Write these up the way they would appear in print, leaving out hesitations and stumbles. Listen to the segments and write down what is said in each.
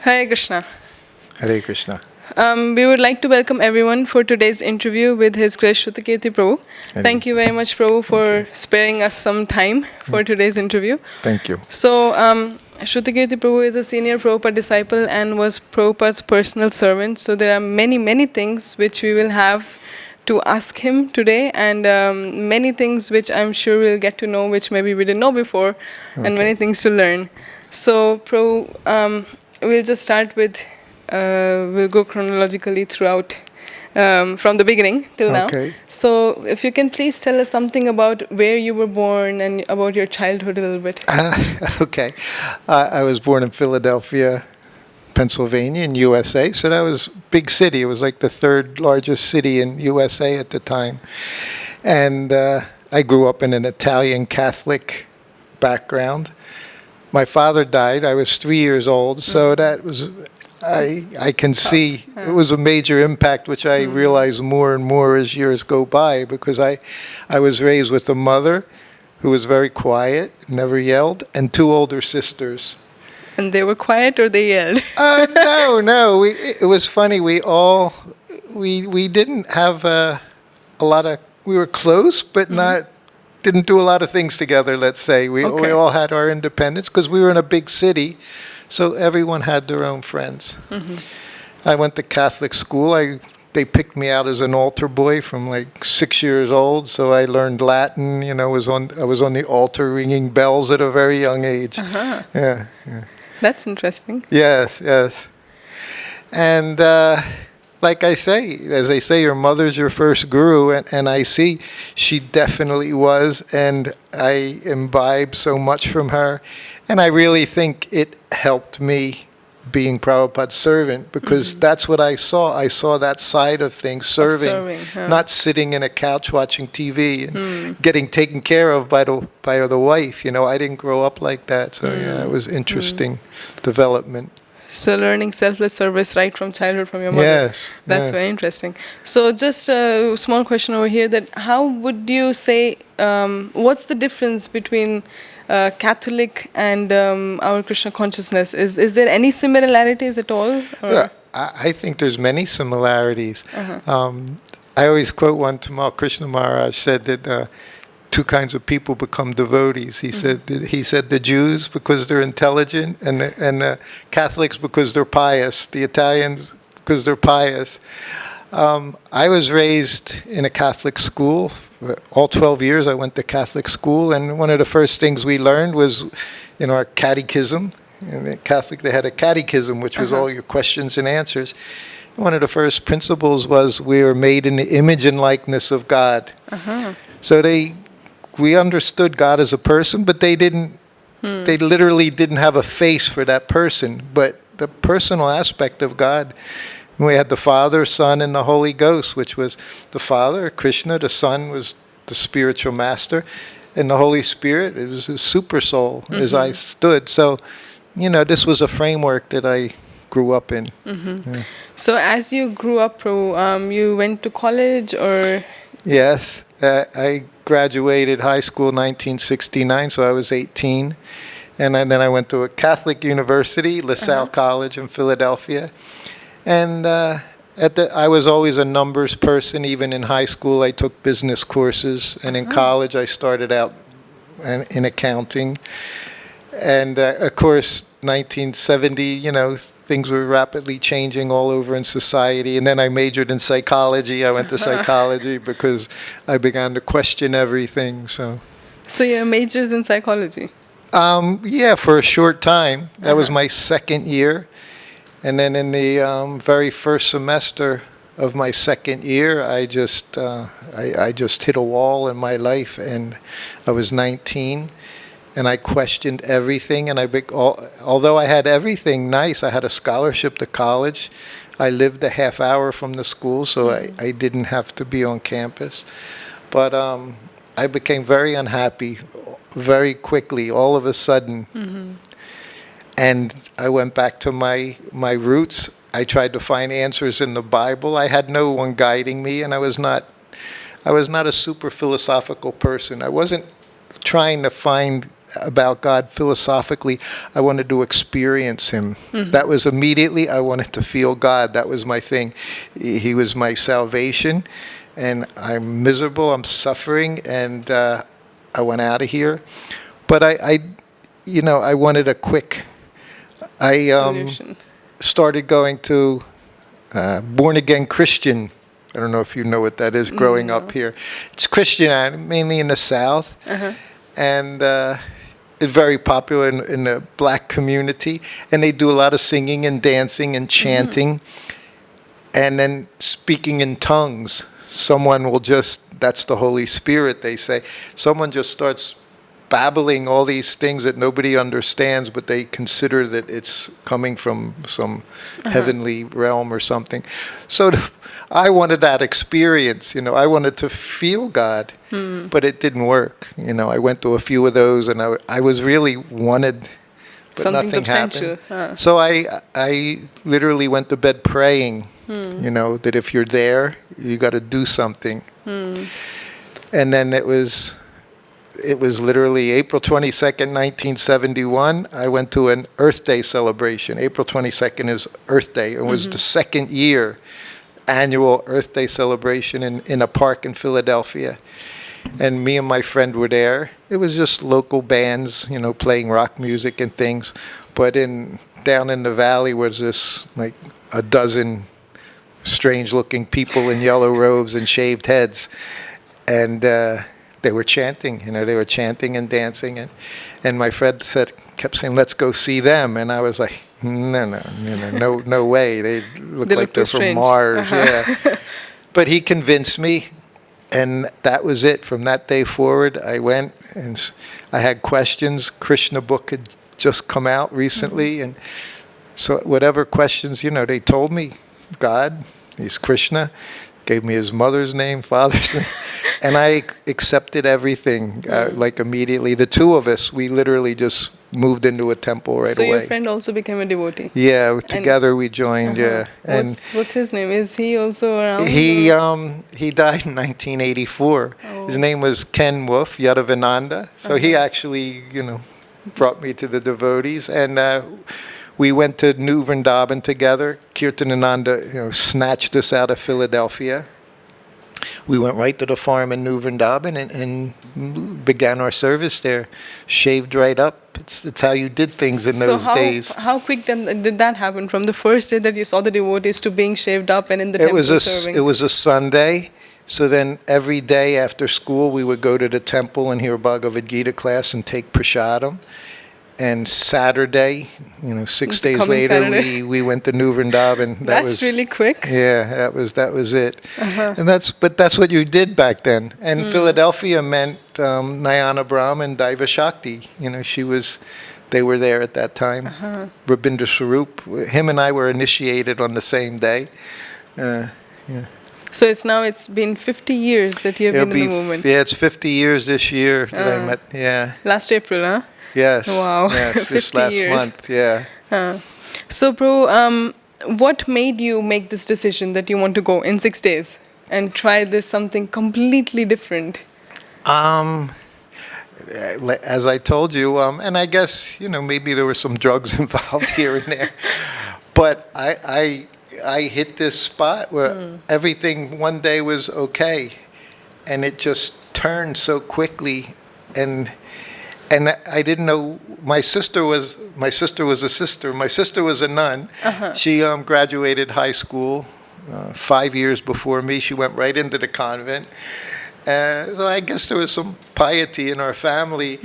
Hare Krishna. Hare Krishna. We would like to welcome everyone for today's interview with His Grace Srutakirti Prabhu. Thank you very much, Prabhu, for sparing us some time for today's interview. Thank you. So, Srutakirti Prabhu is a senior Prabhupada disciple and was Prabhupada's personal servant. So, there are many, many things which we will have to ask him today, and many things which I'm sure we'll get to know, which maybe we didn't know before, and many things to learn. So, Prabhu, we'll just start with, we'll go chronologically throughout from the beginning till now. So if you can please tell us something about where you were born and about your childhood a little bit. Okay. I was born in Philadelphia, Pennsylvania, in USA. So that was a big city. It was like the third largest city in USA at the time. And I grew up in an Italian Catholic background. My father died. I was 3 years old, so that was, I can see it was a major impact, which I realize more and more as years go by, because I was raised with a mother who was very quiet, never yelled, and two older sisters. And they were quiet or they yelled? No. It was funny. We didn't have a lot of, we were close, but didn't do a lot of things together, let's say. We all had our independence because we were in a big city, so everyone had their own friends. I went to Catholic school. They picked me out as an altar boy from like 6 years old, so I learned Latin. I was on the altar ringing bells at a very young age. Yeah. That's interesting. Yes. And like I say, as they say, your mother's your first guru, and I see she definitely was, and I imbibed so much from her, and I really think it helped me being Prabhupada's servant, because that's what I saw. I saw that side of things, serving, not sitting in a couch watching TV and getting taken care of by the wife. I didn't grow up like that, so yeah, it was interesting development. So learning selfless service right from childhood from your mother. Yes. That's very interesting. So just a small question over here, that how would you say, what's the difference between Catholic and our Krishna consciousness? Is there any similarities at all? Yeah, I think there's many similarities. I always quote one Tamal Krishna Maharaj said that two kinds of people become devotees. He said the Jews because they're intelligent, and the Catholics because they're pious. The Italians because they're pious. I was raised in a Catholic school. All 12 years I went to Catholic school, and one of the first things we learned was, our catechism. In the Catholic, they had a catechism, which was all your questions and answers. One of the first principles was we are made in the image and likeness of God. So we understood God as a person, but they literally didn't have a face for that person. But the personal aspect of God, we had the Father, Son, and the Holy Ghost, which was the Father, Krishna, the Son was the spiritual master, and the Holy Spirit, it was a super soul as I stood. So, this was a framework that I grew up in. Yeah. So as you grew up, Prabhu, you went to college or? Yes, I graduated high school in 1969, so I was 18. And then I went to a Catholic university, LaSalle College in Philadelphia. And I was always a numbers person. Even in high school, I took business courses. And in college, I started out in accounting. And of course, 1970, things were rapidly changing all over in society. And then I majored in psychology. I went to psychology because I began to question everything. So your major's in psychology? Yeah, for a short time. That was my second year. And then in the very first semester of my second year, I just hit a wall in my life, and I was 19. And I questioned everything, and although I had everything nice, I had a scholarship to college. I lived a half hour from the school, so I didn't have to be on campus. But I became very unhappy very quickly, all of a sudden. And I went back to my roots. I tried to find answers in the Bible. I had no one guiding me, and I was not a super philosophical person. I wasn't trying to find about God philosophically. I wanted to experience Him. That was immediately, I wanted to feel God. That was my thing. He was my salvation, and I'm miserable, I'm suffering, and I went out of here. But I wanted a quick, Solution. started going to born-again Christian. I don't know if you know what that is, growing up here. It's Christian, mainly in the South. And it's very popular in the black community. And they do a lot of singing and dancing and chanting. And then speaking in tongues. Someone will just, that's the Holy Spirit, they say. Someone just starts babbling all these things that nobody understands, but they consider that it's coming from some heavenly realm or something. So I wanted that experience, I wanted to feel God, but it didn't work. I went to a few of those, and I was really wanted, but Something nothing substantial. happened. So I literally went to bed praying, that if you're there, you got to do something. And then it was literally April 22nd, 1971. I went to an Earth Day celebration. April 22nd is Earth Day. It was the second year annual Earth Day celebration in a park in Philadelphia. And me and my friend were there. It was just local bands, playing rock music and things. But down in the valley was this, like, a dozen strange-looking people in yellow robes and shaved heads. And they were chanting, they were chanting and dancing, and my friend kept saying, "Let's go see them," and I was like, no way. They look like they're from Mars, yeah. But he convinced me, and that was it. From that day forward, I went, and I had questions. Krishna book had just come out recently, and so whatever questions, they told me, God, He's Krishna, gave me His mother's name, father's name. And I accepted everything, like immediately. The two of us, we literally just moved into a temple right away. So your friend also became a devotee? Yeah, together we joined, yeah. And what's his name? Is he also around? He died in 1984. His name was Ken Wolf, Yadavananda. So he actually, brought me to the devotees. And we went to New Vrindavan together. Kirtanananda, snatched us out of Philadelphia. We went right to the farm in New Vrindavan and began our service there. Shaved right up. It's how you did things in those days. How quick then did that happen? From the first day that you saw the devotees to being shaved up and in the temple serving? It was a Sunday. So then every day after school, we would go to the temple and hear Bhagavad-Gita class and take prasadam. And Saturday, 6 days later, we went to New Vrindavan. That's really quick. Yeah, that was it. And that's what you did back then. And Philadelphia meant Nayana Brahma and Daiva Shakti. They were there at that time. Rabindra Swarup, him and I were initiated on the same day. Yeah. So it's been 50 years that you have been in the movement. Yeah, it's 50 years this year that I met. Yeah. Last April, huh? Yes. Wow. Yes, 50 this last years. month, yeah. So, Prabhu, what made you make this decision that you want to go in 6 days and try this something completely different? As I told you, and I guess, maybe there were some drugs involved here and there, but I hit this spot where everything one day was okay, and it just turned so quickly, and I didn't know. My sister was a sister. My sister was a nun. She graduated high school 5 years before me. She went right into the convent. So I guess there was some piety in our family,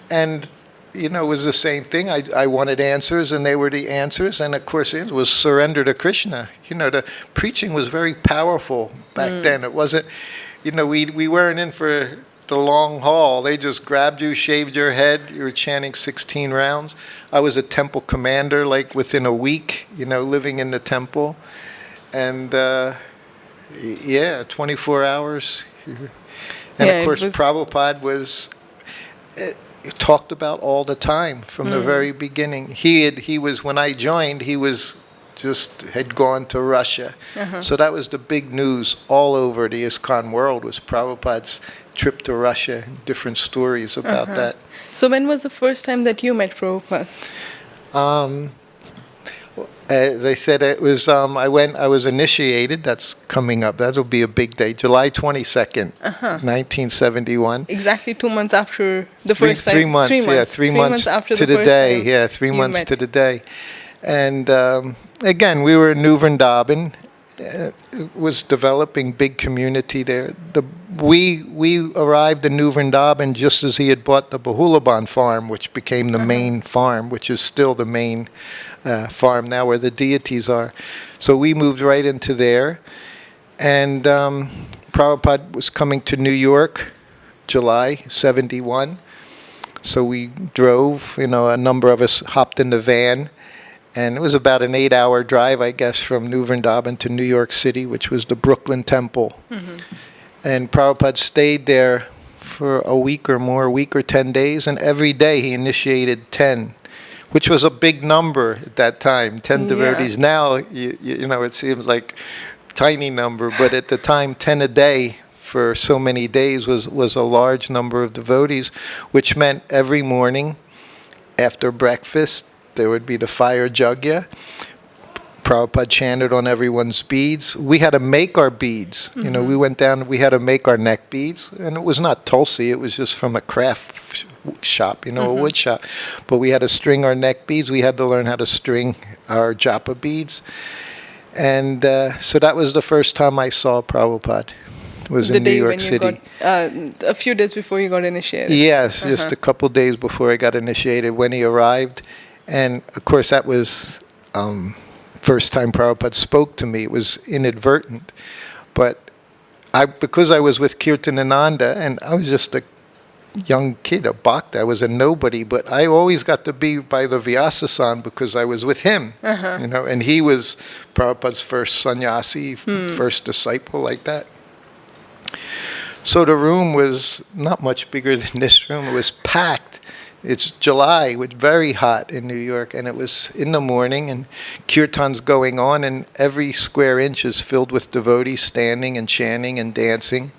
and it was the same thing. I wanted answers, and they were the answers. And of course, it was surrender to Krishna. The preaching was very powerful back then. It wasn't, we weren't in for the long haul. They just grabbed you, shaved your head. You were chanting 16 rounds. I was a temple commander, like within a week, living in the temple. And 24 hours. And of course, Prabhupada was talked about all the time from the very beginning. He was, when I joined, he was had gone to Russia. So that was the big news all over the ISKCON world, was Prabhupada's trip to Russia, different stories about that. So when was the first time that you met Prabhupada? They said it was, I was initiated, that's coming up, that'll be a big day, July 22nd, 1971. Exactly 2 months after the first time. 3 months, 3 months. 3 months after to the the first day, time yeah, 3 you months met. to the day. And again, we were in New Vrindavan. It was developing big community there. We arrived in New Vrindavan just as he had bought the Bahulaban farm, which became the main farm, which is still the main farm now where the deities are. So we moved right into there. And Prabhupada was coming to New York, July 71. So we drove, a number of us hopped in the van. And it was about an 8-hour drive, I guess, from New Vrindavan to New York City, which was the Brooklyn Temple. And Prabhupada stayed there for a week or more, a week or 10 days, and every day he initiated 10, which was a big number at that time, 10 devotees. Now, it seems like a tiny number, but at the time, 10 a day for so many days was a large number of devotees, which meant every morning after breakfast, there would be the fire jagya. Prabhupada chanted on everyone's beads. We had to make our beads. We went down, we had to make our neck beads. And it was not Tulsi, it was just from a craft shop, a wood shop. But we had to string our neck beads. We had to learn how to string our japa beads. And so that was the first time I saw Prabhupada. Was in New York City. A few days before you got initiated. Yes, just a couple days before I got initiated when he arrived. And, of course, that was first time Prabhupada spoke to me. It was inadvertent. But because I was with Kirtanananda, and I was just a young kid, a bhakta, I was a nobody, but I always got to be by the Vyasa-san because I was with him. And he was Prabhupada's first sannyasi, first disciple, like that. So the room was not much bigger than this room. It was packed. It's July, it was very hot in New York, and it was in the morning, and kirtan's going on, and every square inch is filled with devotees standing and chanting and dancing.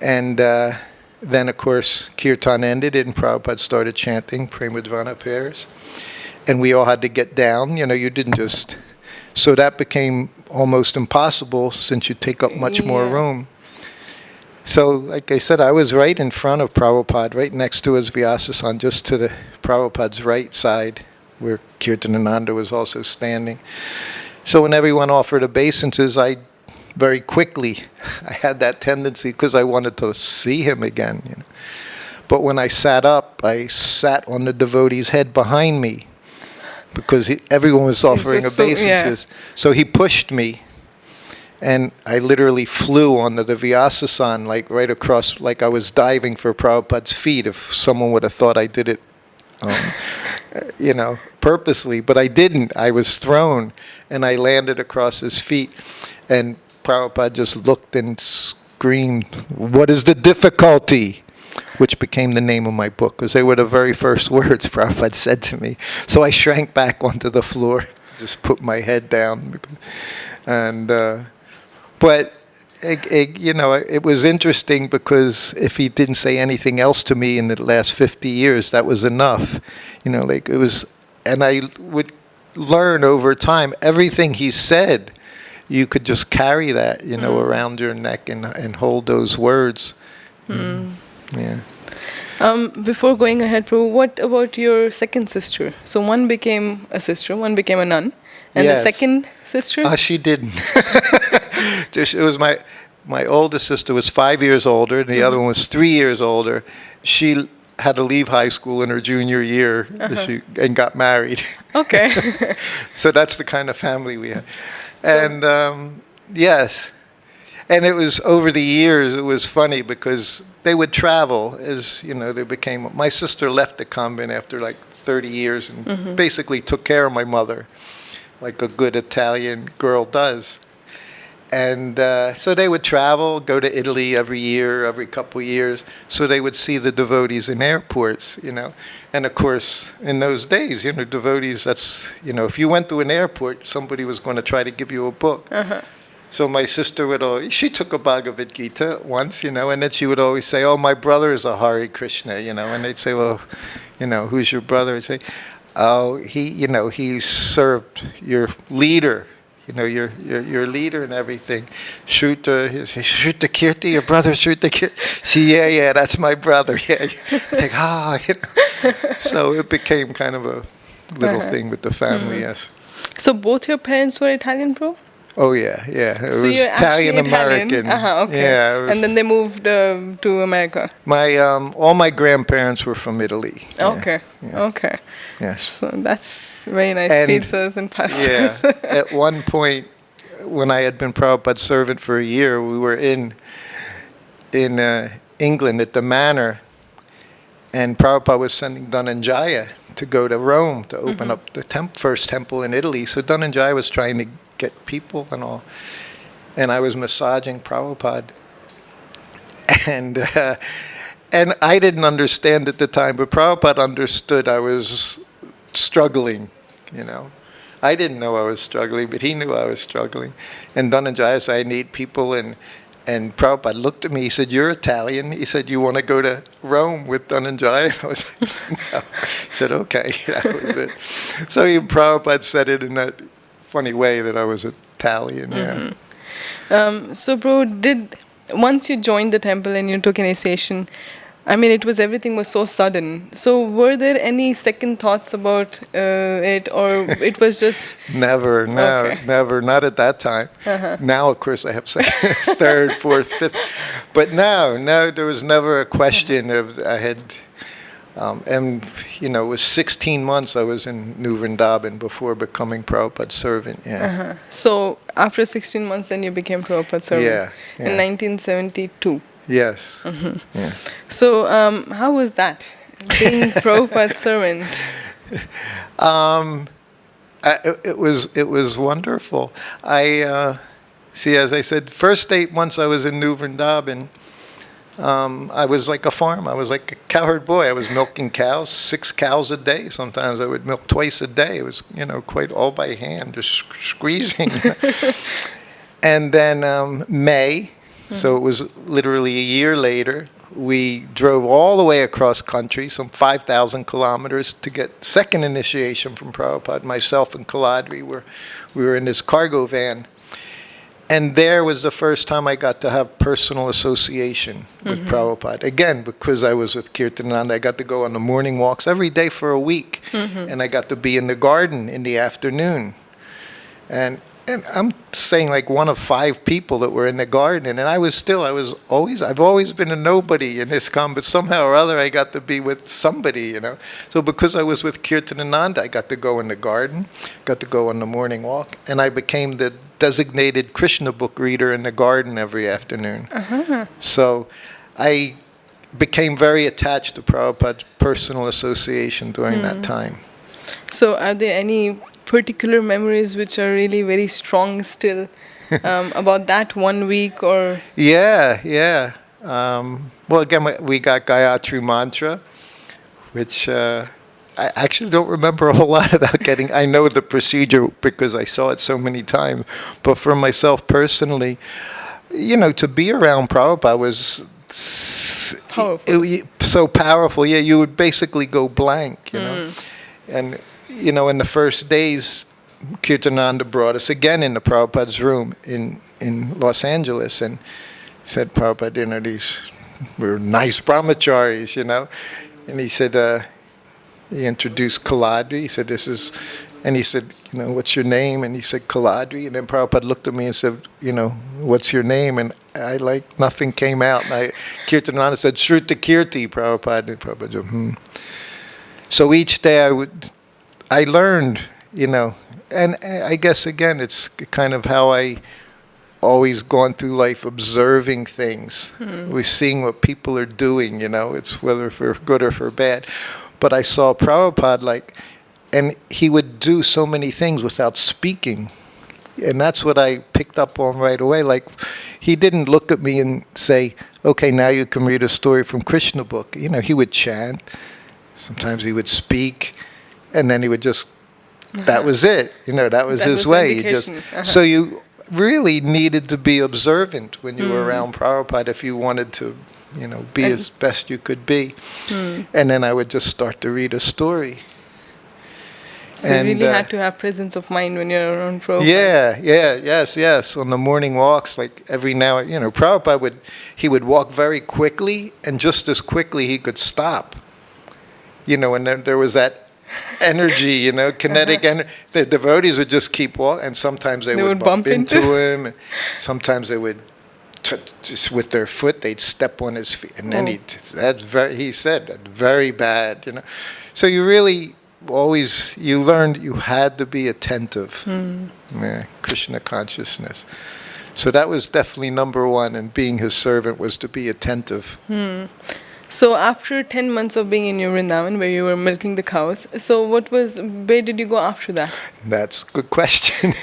And then, of course, kirtan ended, and Prabhupada started chanting Premadvana prayers. And we all had to get down, you didn't just... So that became almost impossible since you take up much more room. So, like I said, I was right in front of Prabhupada, right next to his Vyasa-san, just to the Prabhupada's right side, where Kirtanananda was also standing. So when everyone offered obeisances, I had that tendency, because I wanted to see him again. But when I sat up, I sat on the devotee's head behind me, because everyone was offering obeisances. So he pushed me. And I literally flew onto the Vyasa-san, like right across, like I was diving for Prabhupada's feet. If someone would have thought I did it, purposely. But I didn't. I was thrown, and I landed across his feet. And Prabhupada just looked and screamed, "What is the difficulty?" Which became the name of my book, because they were the very first words Prabhupada said to me. So I shrank back onto the floor, just put my head down, and... But, it was interesting because if he didn't say anything else to me in the last 50 years, that was enough. It was, and I would learn over time, everything he said, you could just carry that, around your neck and hold those words. Yeah. Before going ahead, Prabhu, what about your second sister? So one became a sister, one became a nun. And the second sister? She didn't. It was my oldest sister was 5 years older, and the other one was 3 years older. She had to leave high school in her junior year and got married. Okay. So that's the kind of family we had. And yes. And it was over the years, it was funny because they would travel as, they became... My sister left the convent after like 30 years and basically took care of my mother, like a good Italian girl does. And so they would travel, go to Italy every year, every couple of years, so they would see the devotees in airports, And of course, in those days, devotees, that's, if you went to an airport, somebody was going to try to give you a book. So my sister would always, she took a Bhagavad-Gita once, and then she would always say, oh, my brother is a Hare Krishna, and they'd say, well, who's your brother? I'd say, oh, he served your leader, your leader and everything. Srutakirti, your brother Srutakirti. See, yeah, that's my brother. Yeah, think, So it became kind of a little thing with the family, yes. So both your parents were Italian, bro? Oh yeah. It So was you're Italian American. Okay. Yeah. And then they moved to America. My all my grandparents were from Italy. Okay. Yeah. Okay. Yes. So that's very nice, And, pizzas and pasta. Yeah. At one point, when I had been Prabhupada's servant for a year, we were in England at the Manor, and Prabhupada was sending Dhananjaya to go to Rome to open up the first temple in Italy. So Dhananjaya was trying to get people and all. And I was massaging Prabhupada. And I didn't understand at the time, but Prabhupada understood I was struggling, I didn't know I was struggling, but he knew I was struggling. And Dhananjaya said, I need people. And Prabhupada looked at me, he said, you're Italian. He said, you want to go to Rome with Dhananjaya? And I was like, no. He said, okay. That was it. So Prabhupada said it in that funny way that I was Italian, yeah. So, bro, once you joined the temple and you took initiation, everything was so sudden. So, were there any second thoughts about it, or it was just never, not at that time. Now, of course, I have second, third, fourth, fifth, but no, there was never a question of I had. It was 16 months I was in New Vrindavan before becoming Prabhupada's servant. Yeah. So after 16 months, then you became Prabhupada's servant in 1972. Yes. Yeah. So how was that, being Prabhupada's servant? It was wonderful. As I said, first 8 months I was in New Vrindavan. I was like a farm. I was like a cowherd boy. I was milking cows, 6 cows a day. Sometimes I would milk twice a day. It was, quite all by hand, just squeezing. And then May, so it was literally a year later, we drove all the way across country, some 5,000 kilometers, to get second initiation from Prabhupada. Myself and Kaladri we were in this cargo van. And there was the first time I got to have personal association with Prabhupada. Again, because I was with Kirtananda, I got to go on the morning walks every day for a week. And I got to be in the garden in the afternoon. And I'm saying like one of 5 people that were in the garden. And I've always been a nobody in ISKCON, but somehow or other I got to be with somebody, So because I was with Kirtananda, I got to go in the garden, got to go on the morning walk, and I became the designated Krishna book reader in the garden every afternoon. So I became very attached to Prabhupada's personal association during that time. So are there any particular memories which are really very strong still about that 1 week or? Yeah. Well, again, we got Gayatri Mantra, which I actually don't remember a whole lot about getting. I know the procedure because I saw it so many times. But for myself personally, to be around Prabhupada was powerful. So powerful. Yeah, you would basically go blank, And in the first days, Kirtananda brought us again into Prabhupada's room in Los Angeles and said, Prabhupada, these were nice brahmacharis, And he said, he introduced Kaladri. He said, and he said, what's your name? And he said, Kaladri. And then Prabhupada looked at me and said, what's your name? And I nothing came out. And Kirtananda said, Srutakirti, Prabhupada. And Prabhupada said, So each day I learned, and I guess again, it's kind of how I always gone through life observing things. We're seeing what people are doing, it's whether for good or for bad. But I saw Prabhupada and he would do so many things without speaking. And that's what I picked up on right away. He didn't look at me and say, okay, now you can read a story from Krishna book. He would chant. Sometimes he would speak. And then he would just, that was it. That was his way. So really needed to be observant when you were around Prabhupada if you wanted to, be as best you could be. And then I would just start to read a story. So you really had to have presence of mind when you're around Prabhupada. Yes. On the morning walks, like every now, Prabhupada would walk very quickly, and just as quickly he could stop. And then there was that energy, kinetic energy. The devotees would just keep walking, and sometimes they would bump into him. And sometimes they would, just with their foot, they'd step on his feet, and then he said, very bad. So you really you learned you had to be attentive. Krishna consciousness. So that was definitely number one, and being his servant was to be attentive. So after 10 months of being in your Vrindavan, where you were milking the cows, where did you go after that? That's a good question.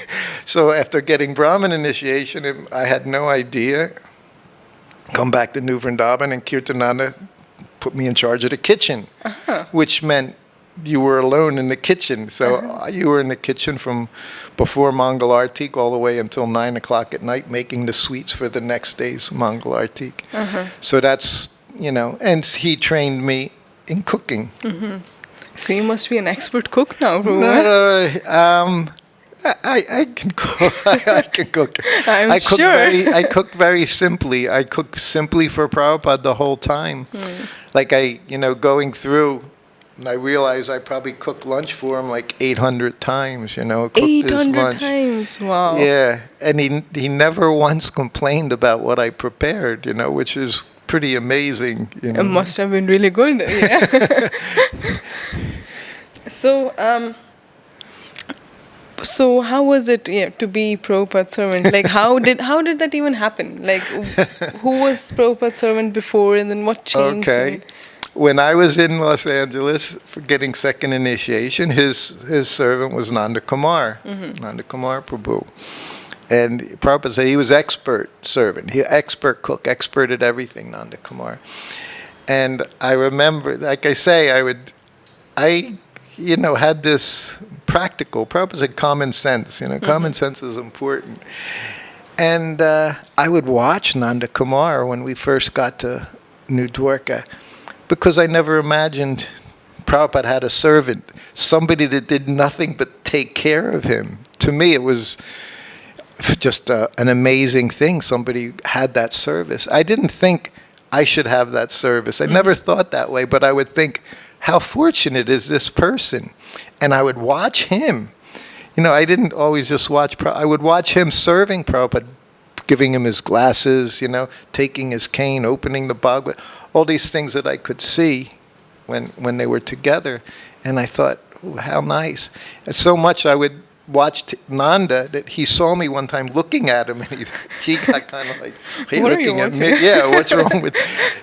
So after getting Brahmin initiation, I had no idea. Come back to New Vrindavan, and Kirtananda put me in charge of the kitchen, which meant you were alone in the kitchen. So you were in the kitchen from before Mangal Artik all the way until 9 o'clock at night, making the sweets for the next day's Mangal Artik. So that's, and he trained me in cooking. So you must be an expert cook now, Prabhu. No, I can cook. I can cook. I'm sure. I cook very simply. I cook simply for Prabhupada the whole time. Like going through, and I realized I probably cooked lunch for him like 800 times, cooked 800 times, wow. Yeah, and he never once complained about what I prepared, which is pretty amazing. It must have been really good, yeah. So how was it to be Prabhupada's servant? Like how did that even happen? Like who was Prabhupada's servant before, and then what changed? Okay. When I was in Los Angeles for getting second initiation, his servant was Nanda Kumar, Nanda Kumar Prabhu. And Prabhupada said he was expert servant, expert cook, expert at everything, Nanda Kumar. And I remember, like I say, I had this practical, Prabhupada said common sense, common sense is important. And I would watch Nanda Kumar when we first got to New Dwarka, because I never imagined Prabhupada had a servant, somebody that did nothing but take care of him. To me, it was just an amazing thing. Somebody had that service. I didn't think I should have that service. I never thought that way, but I would think, how fortunate is this person? And I would watch him. I didn't always just watch Prabhupada. I would watch him serving Prabhupada, giving him his glasses, taking his cane, opening the Bhagavad, all these things that I could see when they were together. And I thought, oh, how nice. And so much I would watch Nanda that he saw me one time looking at him, and he got kind of like, hey, what looking are you at me. Yeah, what's wrong with...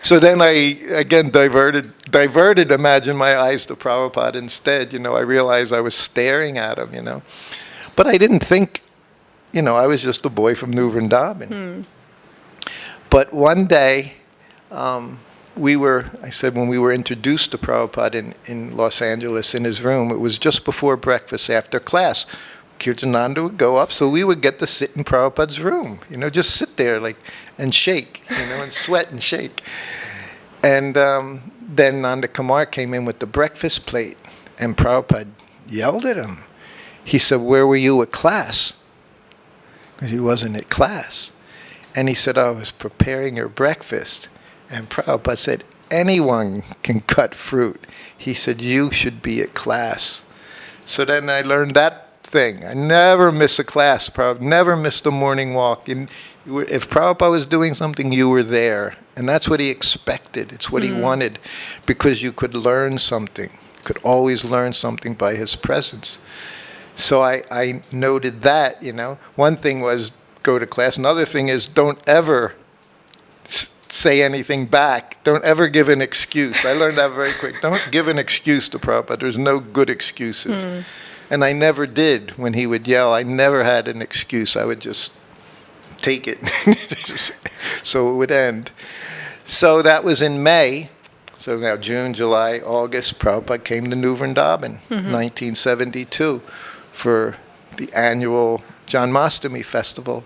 So then I, again, diverted, imagine my eyes to Prabhupada instead. I realized I was staring at him, But I didn't think, I was just a boy from New Vrindavan. But one day, when we were introduced to Prabhupada in Los Angeles in his room, it was just before breakfast, after class. Kirtananda would go up, so we would get to sit in Prabhupada's room, just sit there and shake, and sweat and shake. And then Nanda Kumar came in with the breakfast plate, and Prabhupada yelled at him. He said, "Where were you at class?" Because he wasn't at class. And he said, "I was preparing your breakfast." And Prabhupada said, "Anyone can cut fruit." He said, "You should be at class." So then I learned that thing. I never miss a class. Never missed a morning walk. If Prabhupada was doing something, you were there. And that's what he expected. It's what he wanted. Because you could learn something. You could always learn something by his presence. So I noted that, One thing was go to class. Another thing is don't ever say anything back. Don't ever give an excuse. I learned that very quick. Don't give an excuse to Prabhupada. There's no good excuses. And I never did when he would yell. I never had an excuse. I would just take it. So it would end. So that was in May. So now June, July, August, Prabhupada came to New Vrindavan, 1972, for the annual Janmashtami festival.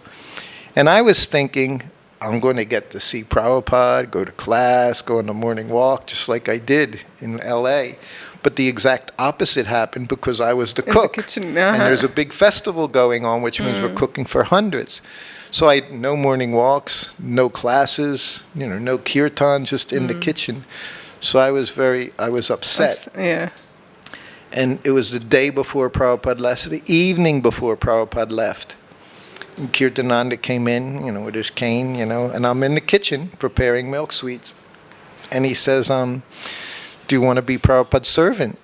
And I was thinking, I'm going to get to see Prabhupada, go to class, go on the morning walk, just like I did in LA. But the exact opposite happened because I was the cook. In the kitchen, And there's a big festival going on, which means we're cooking for hundreds. So I had no morning walks, no classes, no kirtan, just in the kitchen. So I was upset. Yeah. And it was the day before Prabhupada left, the evening before Prabhupada left. And Kirtananda came in, with his cane, and I'm in the kitchen preparing milk sweets. And he says, do you want to be Prabhupada's servant?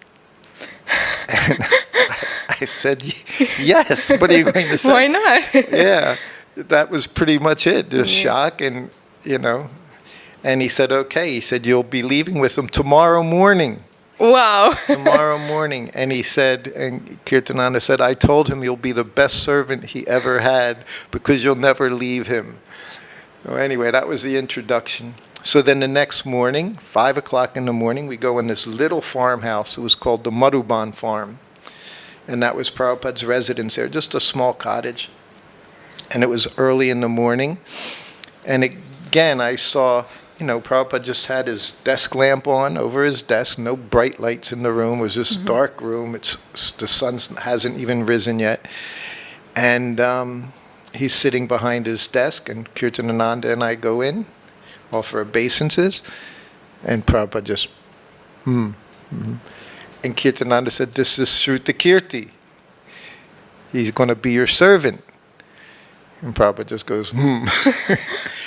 And I said, yes. What are you going to say? Why not? Yeah, that was pretty much it. Just shock and, And he said, okay. He said, you'll be leaving with him tomorrow morning. Wow. Tomorrow morning. And he said, and Kirtananda said, I told him you'll be the best servant he ever had because you'll never leave him. So anyway, that was the introduction. So then the next morning, 5 o'clock in the morning, we go in this little farmhouse. It was called the Madhuban Farm. And that was Prabhupada's residence there, just a small cottage. And it was early in the morning. And again, I saw, Prabhupada just had his desk lamp on over his desk, no bright lights in the room. It was this dark room. The sun hasn't even risen yet. And he's sitting behind his desk, and Kirtananda and I go in, offer obeisances, and Prabhupada just, And Kirtananda said, this is Srutakirti. He's going to be your servant. And Prabhupada just goes,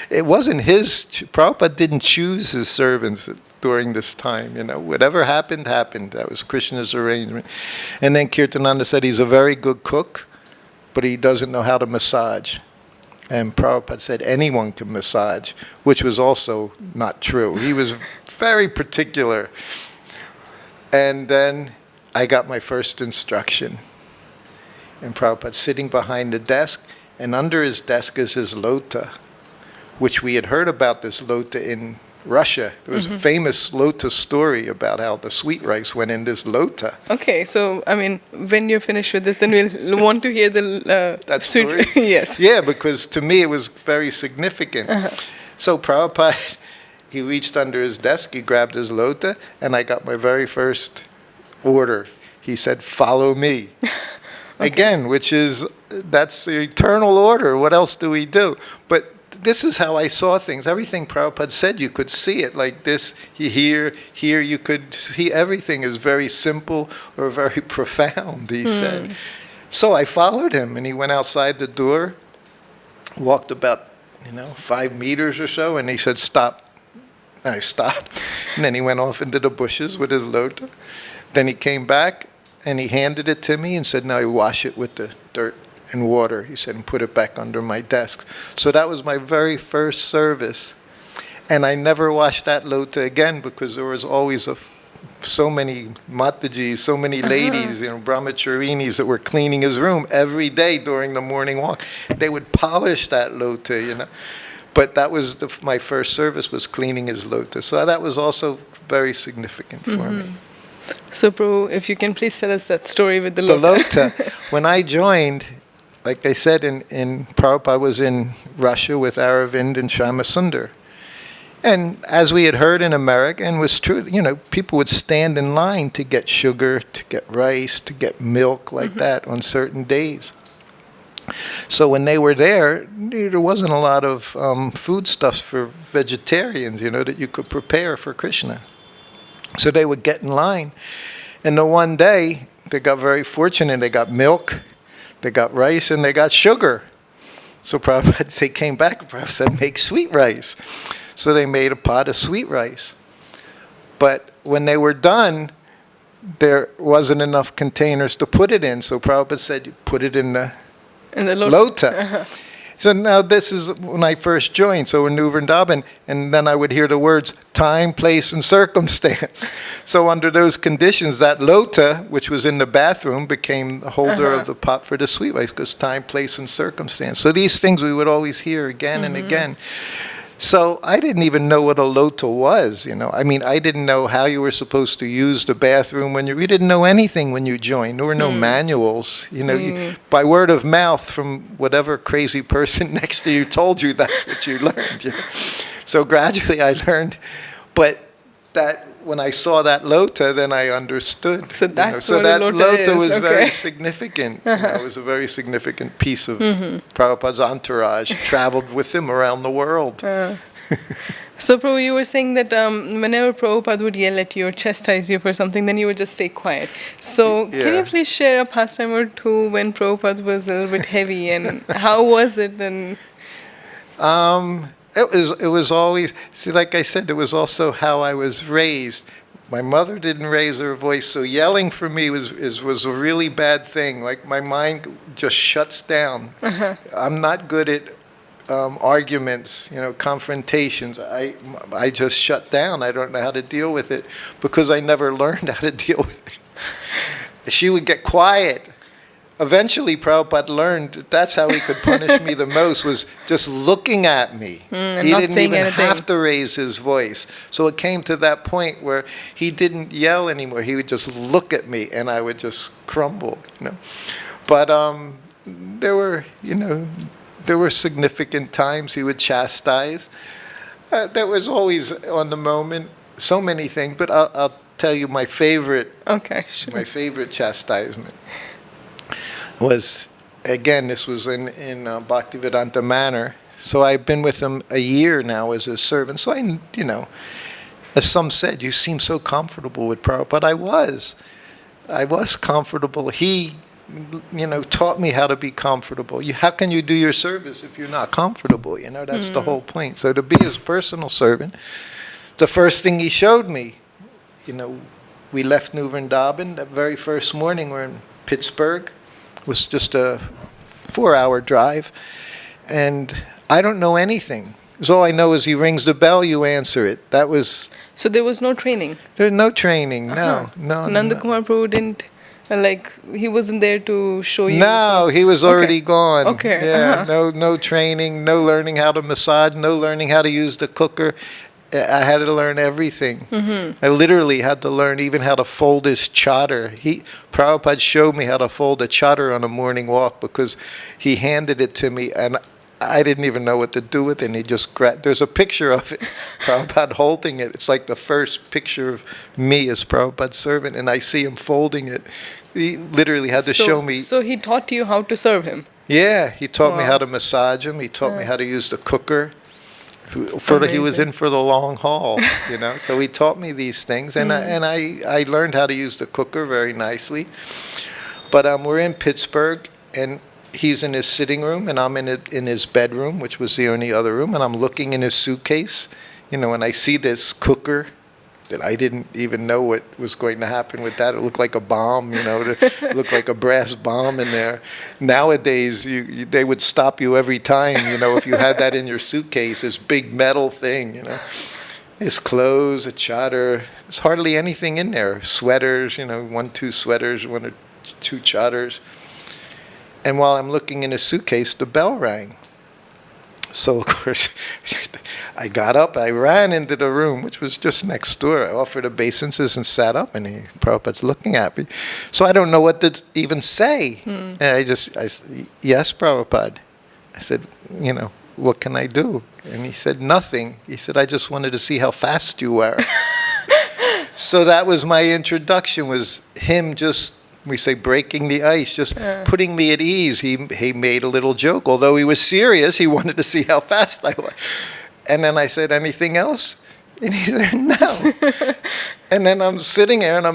It wasn't his, Prabhupada didn't choose his servants during this time, Whatever happened, happened. That was Krishna's arrangement. And then Kirtananda said he's a very good cook, but he doesn't know how to massage. And Prabhupada said anyone can massage, which was also not true. He was very particular. And then I got my first instruction. And Prabhupada sitting behind the desk, and under his desk is his lota, which we had heard about this lota in Russia. There was a famous lota story about how the sweet rice went in this lota. Okay, so, when you're finished with this, then we'll want to hear the that story? Yes. Yeah, because to me it was very significant. So Prabhupada, he reached under his desk, he grabbed his lota, and I got my very first order. He said, follow me. Okay. Again, that's the eternal order. What else do we do? But this is how I saw things. Everything Prabhupada said, you could see it like this. Here you could see everything is very simple or very profound, he said. So I followed him, and he went outside the door, walked about, 5 meters or so, and he said, stop. I stopped. And then he went off into the bushes with his lota. Then he came back, and he handed it to me and said, now you wash it with the dirt and water, he said, and put it back under my desk. So that was my very first service. And I never washed that lota again because there was always so many Matajis, so many ladies, brahmacharinis that were cleaning his room every day during the morning walk. They would polish that lota, But that was my first service, was cleaning his lota. So that was also very significant for me. So, Prabhu, if you can please tell us that story with the lota. The lota. When I joined, like I said, in Prabhupada was in Russia with Aravind and Shyamasundar. And as we had heard in America, and was true, people would stand in line to get sugar, to get rice, to get milk like that on certain days. So when they were there wasn't a lot of foodstuffs for vegetarians, that you could prepare for Krishna. So they would get in line. And the one day, they got very fortunate. They got milk, they got rice, and they got sugar. So Prabhupada, they came back, and Prabhupada said, make sweet rice. So they made a pot of sweet rice. But when they were done, there wasn't enough containers to put it in. So Prabhupada said, you put it in the lota. So now this is when I first joined, so in New Vrindavan, and then I would hear the words, time, place, and circumstance. So under those conditions, that lota, which was in the bathroom, became the holder of the pot for the sweet rice, because time, place, and circumstance. So these things we would always hear again and again. So I didn't even know what a lota was, you know. I mean, I didn't know how you were supposed to use the bathroom when we didn't know anything when you joined. There were no manuals, you know. By word of mouth from whatever crazy person next to you told you, that's what you learned. You know? So gradually I learned, but that when I saw that lota, then I understood. So that's so what that a lota is. was Okay. very significant. You know, it was a very significant piece of Prabhupada's entourage. Traveled with him around the world. So, Prabhu, you were saying that whenever Prabhupada would yell at you or chastise you for something, then you would just stay quiet. So, can you please share a pastime or two when Prabhupada was a little bit heavy, and how was it? And It was always, see, like I said, it was also how I was raised. My mother didn't raise her voice, so yelling for me was a really bad thing. Like, my mind just shuts down. I'm not good at arguments, you know, confrontations. I just shut down. I don't know how to deal with it because I never learned how to deal with it. She would get quiet. Eventually, Prabhupada learned that's how he could punish me the most, was just looking at me. And He not didn't saying even anything. have to raise his voice. So it came to that point where he didn't yell anymore. He would just look at me, and I would just crumble, you know. But there were significant times he would chastise. That was always on the moment, so many things. But I'll tell you my favorite. okay, sure. My favorite chastisement was, again, this was in Bhaktivedanta Manor. So I've been with him a year now as his servant. So you know, as some said, you seem so comfortable with Prabhupada. I was comfortable. He, you know, taught me how to be comfortable. How can you do your service if you're not comfortable? You know, that's the whole point. So to be his personal servant, the first thing he showed me, you know, we left New Vrindavan. The very first morning, we're in Pittsburgh. It was just a 4-hour drive. And I don't know anything. So all I know is he rings the bell, you answer it. That was... So there was no training? There's no training, no. Nanda Kumar Prabhu didn't, he wasn't there to show you? No, he was already gone. Okay. Yeah, no training, no learning how to massage, no learning how to use the cooker. I had to learn everything. I literally had to learn even how to fold his chadar. Prabhupada showed me how to fold a chadar on a morning walk because he handed it to me and I didn't even know what to do with it. And he just there's a picture of it, Prabhupada holding it. It's like the first picture of me as Prabhupada's servant, and I see him folding it. He literally had to show me. So he taught you how to serve him? Yeah, he taught me how to massage him. He taught me how to use the cooker. He was in for the long haul, you know. So he taught me these things, and I learned how to use the cooker very nicely. But we're in Pittsburgh, and he's in his sitting room, and I'm in his bedroom, which was the only other room, and I'm looking in his suitcase, you know, and I see this cooker that I didn't even know what was going to happen with that. It looked like a bomb, you know. It looked like a brass bomb in there. Nowadays, they would stop you every time, you know, if you had that in your suitcase, this big metal thing, you know. His clothes, a chadar. There's hardly anything in there. Sweaters, you know, 1-2 sweaters, 1 or 2 chadars. And while I'm looking in his suitcase, the bell rang. So, of course, I got up, I ran into the room, which was just next door. I offered obeisances and sat up, and Prabhupada's looking at me. So I don't know what to even say. And I said, yes, Prabhupada. I said, you know, what can I do? And he said, nothing. He said, I just wanted to see how fast you were. So that was my introduction, was him just... We say breaking the ice, just putting me at ease. He made a little joke. Although he was serious, he wanted to see how fast I was. And then I said, anything else? And he said, no. And then I'm sitting there and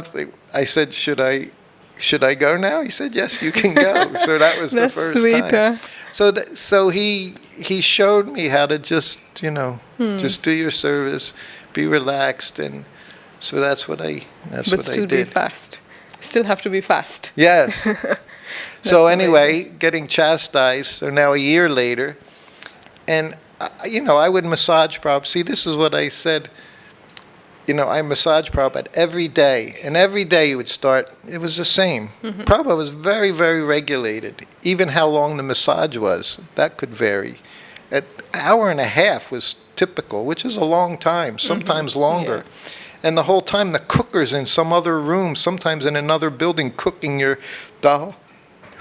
I said, should I go now? He said, yes, you can go. So that was the first sweet, time. So he showed me how to just, you know, just do your service, be relaxed. And so that's what I did. But still be fast. Still have to be fast. Yes. So anyway, amazing. Getting chastised. So now a year later, and you know, I would massage Prabhupada. See, this is what I said. You know, I massage Prabhupada every day, and every day he would start. It was the same. Prabhupada was very, very regulated. Even how long the massage was, that could vary. An hour and a half was typical, which is a long time, sometimes longer. And the whole time the cooker's in some other room, sometimes in another building, cooking your dal,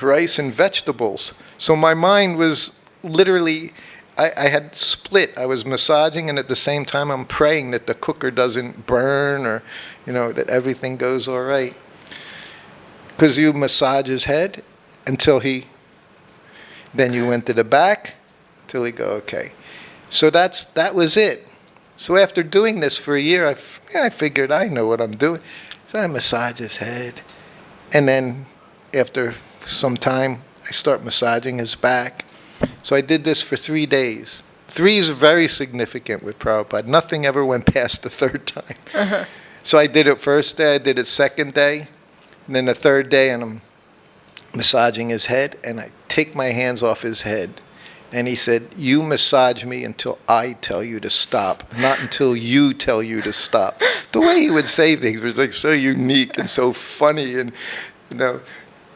rice, and vegetables. So my mind was literally, I had split. I was massaging, and at the same time I'm praying that the cooker doesn't burn, or, that everything goes all right. Because you massage his head until then you went to the back till he go, okay. So that was it. So after doing this for a year, I figured I know what I'm doing. So I massage his head. And then after some time, I start massaging his back. So I did this for 3 days. 3 is very significant with Prabhupada. Nothing ever went past the third time. So I did it first day, I did it second day, and then the third day, and I'm massaging his head, and I take my hands off his head. And he said, you massage me until I tell you to stop, not until you tell you to stop. The way he would say things was like so unique and so funny, and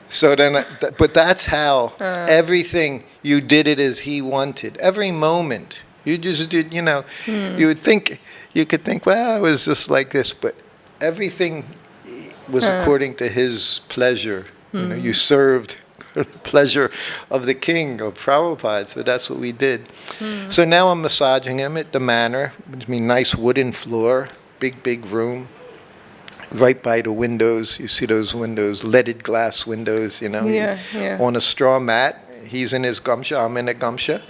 So then, but that's how everything, you did it as he wanted. Every moment, you just did, you could think, well, it was just like this, but everything was according to his pleasure. You served the pleasure of the king, of Prabhupada, so that's what we did. So now I'm massaging him at the manor, which means nice wooden floor, big room. Right by the windows, you see those windows, leaded glass windows, on a straw mat. He's in his gamsha, I'm in a gamsha.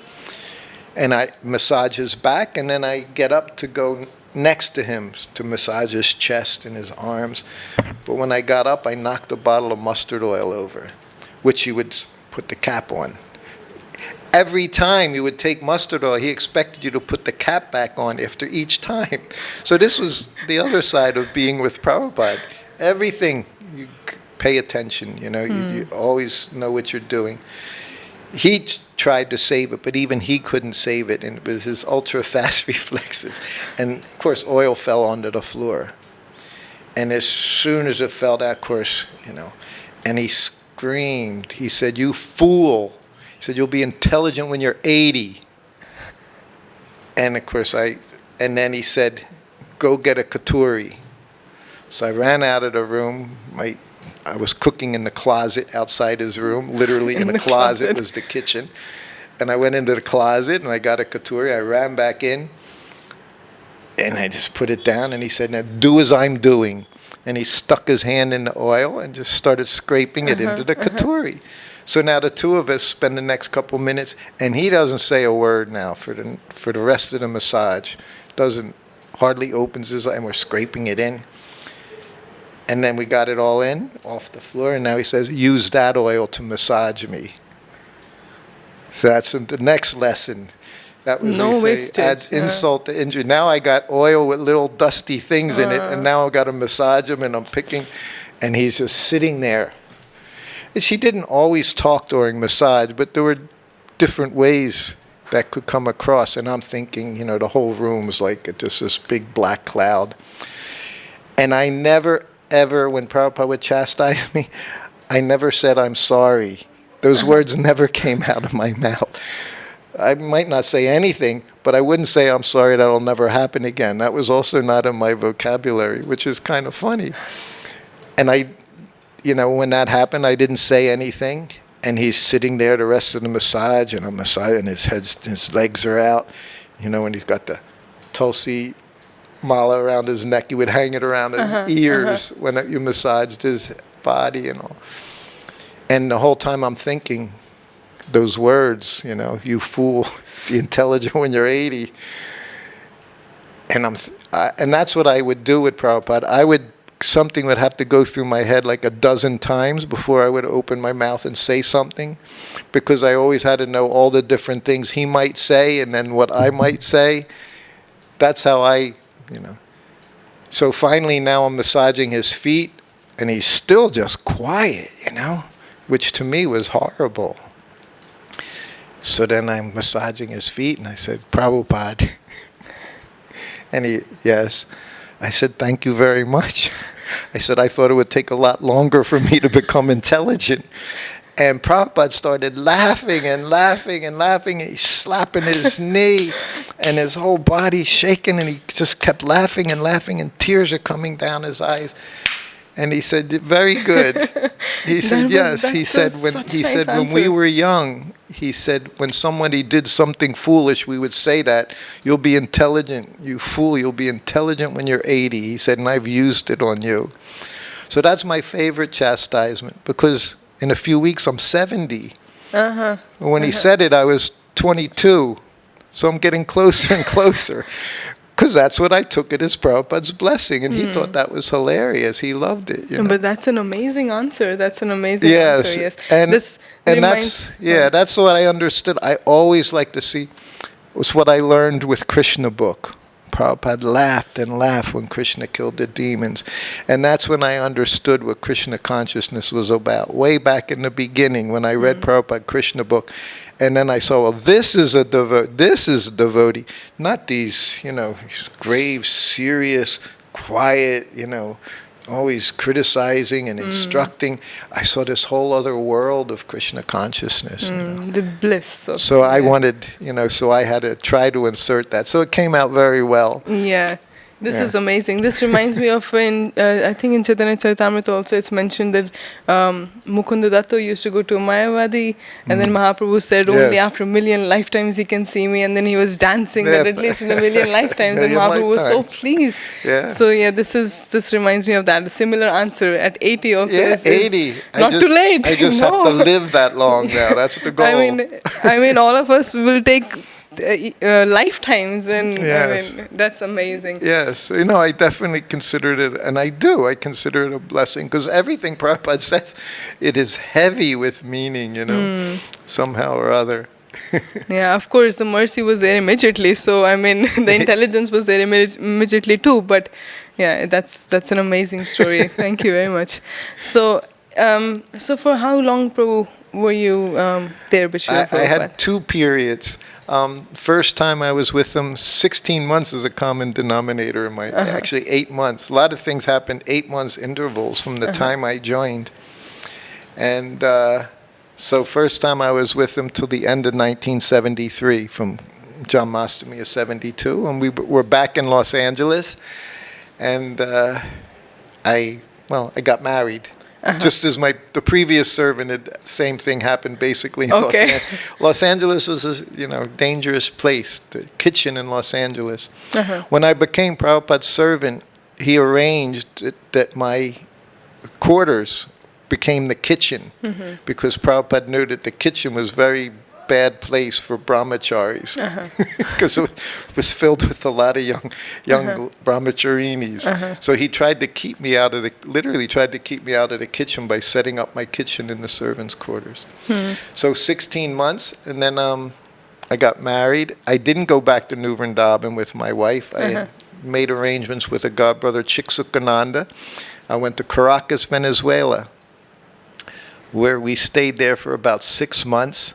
And I massage his back, and then I get up to go next to him to massage his chest and his arms. But when I got up, I knocked a bottle of mustard oil over, which he would put the cap on. Every time you would take mustard oil, he expected you to put the cap back on after each time. So this was the other side of being with Prabhupada. Everything, you pay attention, you always know what you're doing. He tried to save it, but even he couldn't save it, and with his ultra-fast reflexes. And of course, oil fell onto the floor. And as soon as it fell down, of course, and he screamed. He said, you fool. He said, you'll be intelligent when you're 80. And of course, and then he said, go get a katuri. So I ran out of the room. I was cooking in the closet outside his room. Literally in the closet was the kitchen. And I went into the closet and I got a katuri. I ran back in and I just put it down, and he said, now do as I'm doing. And he stuck his hand in the oil and just started scraping it into the katuri. So now the two of us spend the next couple minutes, and he doesn't say a word now for the rest of the massage. Hardly opens his eye, and we're scraping it in. And then we got it all in, off the floor, and now he says, use that oil to massage me. So that's the next lesson. That was no wastage. Adds insult to injury. Now I got oil with little dusty things in it, and now I've got to massage him, and I'm picking, and he's just sitting there. She didn't always talk during massage, but there were different ways that could come across. And I'm thinking, the whole room's like just this big black cloud. And I never, ever, when Prabhupada would chastise me, I never said, I'm sorry. Those words never came out of my mouth. I might not say anything, but I wouldn't say, I'm sorry, that'll never happen again. That was also not in my vocabulary, which is kind of funny. And when that happened, I didn't say anything, and he's sitting there the rest of the massage, and I'm massaging his legs are out, and he's got the tulsi mala around his neck. You would hang it around his ears when you massaged his body and all. And the whole time I'm thinking those words, you fool, be intelligent when you're 80. And and that's what I would do with Prabhupada. Something would have to go through my head like a dozen times before I would open my mouth and say something, because I always had to know all the different things he might say and then what I might say. That's how So finally now I'm massaging his feet, and he's still just quiet, which to me was horrible. So then I'm massaging his feet, and I said, Prabhupada. And yes. I said, thank you very much. I said, I thought it would take a lot longer for me to become intelligent. And Prabhupada started laughing and laughing and laughing. He's slapping his knee. and his whole body shaking, and he just kept laughing and laughing, and tears are coming down his eyes. And he said, "Very good." He said, "Yes." He said, "When we were young, he said, when somebody did something foolish, we would say that, 'You'll be intelligent, you fool. You'll be intelligent when you're 80." He said, "And I've used it on you." So that's my favorite chastisement, because in a few weeks I'm 70. When he said it, I was 22. So I'm getting closer and closer. Because that's what I took it as Prabhupada's blessing, and he thought that was hilarious. He loved it. You know? But that's an amazing answer. That's an amazing answer. Yes, and that's what I understood. I always like to see. Was what I learned with Krishna book. Prabhupada laughed and laughed when Krishna killed the demons, and that's when I understood what Krishna consciousness was about. Way back in the beginning, when I read Prabhupada Krishna book. And then I saw, well, this is a devotee, not these, grave, serious, quiet, always criticizing and instructing. I saw this whole other world of Krishna consciousness. The bliss. So I wanted, so I had to try to insert that. So it came out very well. Yeah. This is amazing. This reminds me of when, I think in Chaitanya Charitamrita also it's mentioned that Mukunda Datta used to go to Mayavadi, and then Mahaprabhu said only after a million lifetimes he can see me, and then he was dancing that at least in a million lifetimes, and Mahaprabhu was so pleased. Yeah. So this reminds me of that. A similar answer at 80 also is 80. Not too late. I just have to live that long now. That's the goal. I mean, all of us will take lifetimes, and that's amazing. Yes, I definitely considered it, and I do. I consider it a blessing, because everything Prabhupada says, it is heavy with meaning, somehow or other. Yeah, of course, the mercy was there immediately. So the intelligence was there immediately too. But yeah, that's an amazing story. Thank you very much. So, for how long, Prabhu, were you there, Bishop? I had 2 periods. First time I was with them, 16 months is a common denominator in my, actually 8 months. A lot of things happened 8 months intervals from the time I joined. And so first time I was with them till the end of 1973, from Janmashtami of 72. And we were back in Los Angeles. And I got married. Just as the previous servant, same thing happened basically in Los Angeles. Los Angeles was a dangerous place, the kitchen in Los Angeles. When I became Prabhupada's servant, he arranged that my quarters became the kitchen, because Prabhupada knew that the kitchen was very bad place for brahmacharis, because it was filled with a lot of young brahmacharinis. So he tried to keep me out of the kitchen by setting up my kitchen in the servants' quarters. So 16 months, and then I got married. I didn't go back to New Vrindavan with my wife. I had made arrangements with a godbrother, Chiksukananda. I went to Caracas, Venezuela, where we stayed there for about 6 months.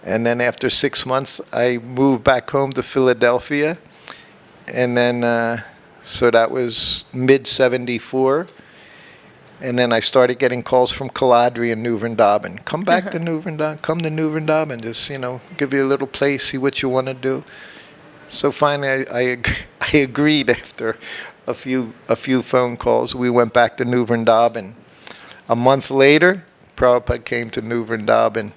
And then after 6 months, I moved back home to Philadelphia. And then, so that was mid-74. And then I started getting calls from Kaladri in New Vrindavan. Come back to New Vrindavan. Come to New Vrindavan. Just, give you a little place, see what you want to do. So finally, I agreed after a few phone calls. We went back to New Vrindavan. A month later, Prabhupada came to New Vrindavan,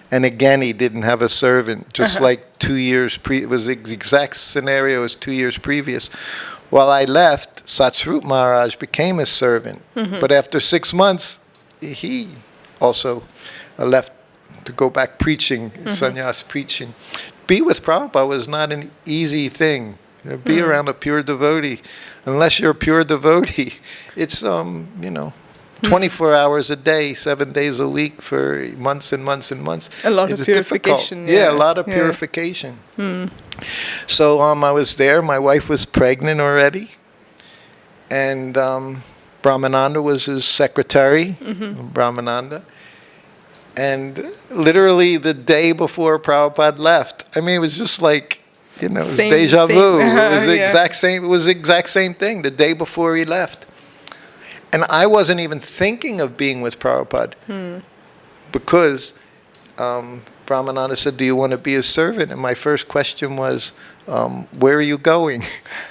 and again he didn't have a servant, just like 2 years it was the exact scenario as 2 years previous. While I left, Satsrup Maharaj became his servant, but after 6 months, he also left to go back preaching, sannyas preaching. Be with Prabhupada was not an easy thing. Be around a pure devotee. Unless you're a pure devotee, it's 24 hours a day, 7 days a week for months and months and months. A lot of purification. Yeah, a lot of purification. So I was there. My wife was pregnant already. And Brahmananda was his secretary, Brahmananda. And literally the day before Prabhupada left, it was just like, it was deja vu. It was the exact same. It was the exact same thing the day before he left. And I wasn't even thinking of being with Prabhupada, because Brahmananda said, "Do you want to be a servant?" And my first question was, "Where are you going?"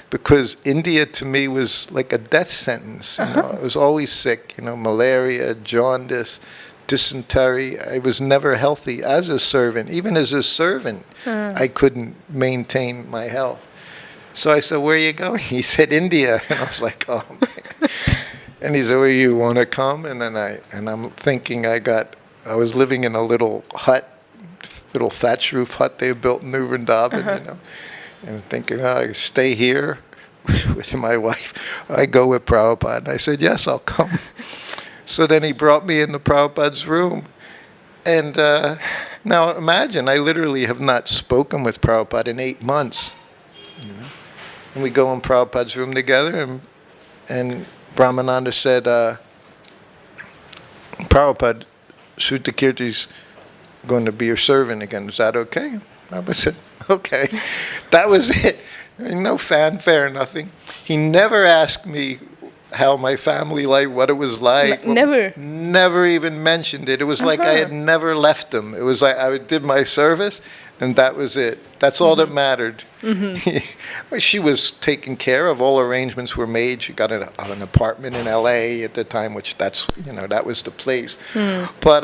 Because India to me was like a death sentence. You know, I was always sick. You know, malaria, jaundice, dysentery. I was never healthy as a servant. Even as a servant, I couldn't maintain my health. So I said, "Where are you going?" He said, "India." And I was like, "Oh man." And he said, "Well, you want to come?" And then I'm thinking I was living in a little thatch roof hut they built in New Vrindavan, you know, and thinking, I stay here with my wife. I go with Prabhupada. And I said, "Yes, I'll come." So then he brought me into Prabhupada's room. And now imagine, I literally have not spoken with Prabhupada in 8 months. You know? And we go in Prabhupada's room together, and Brahmananda said, "Prabhupada, Srutakirti's going to be your servant again. Is that okay?" I said, "Okay." That was it. No fanfare, nothing. He never asked me how my family life, what it was like. Never? Never even mentioned it. It was like I had never left him. It was like I did my service, and that was it. That's all that mattered. She was taken care of. All arrangements were made. She got an apartment in L.A. at the time, which that was the place. But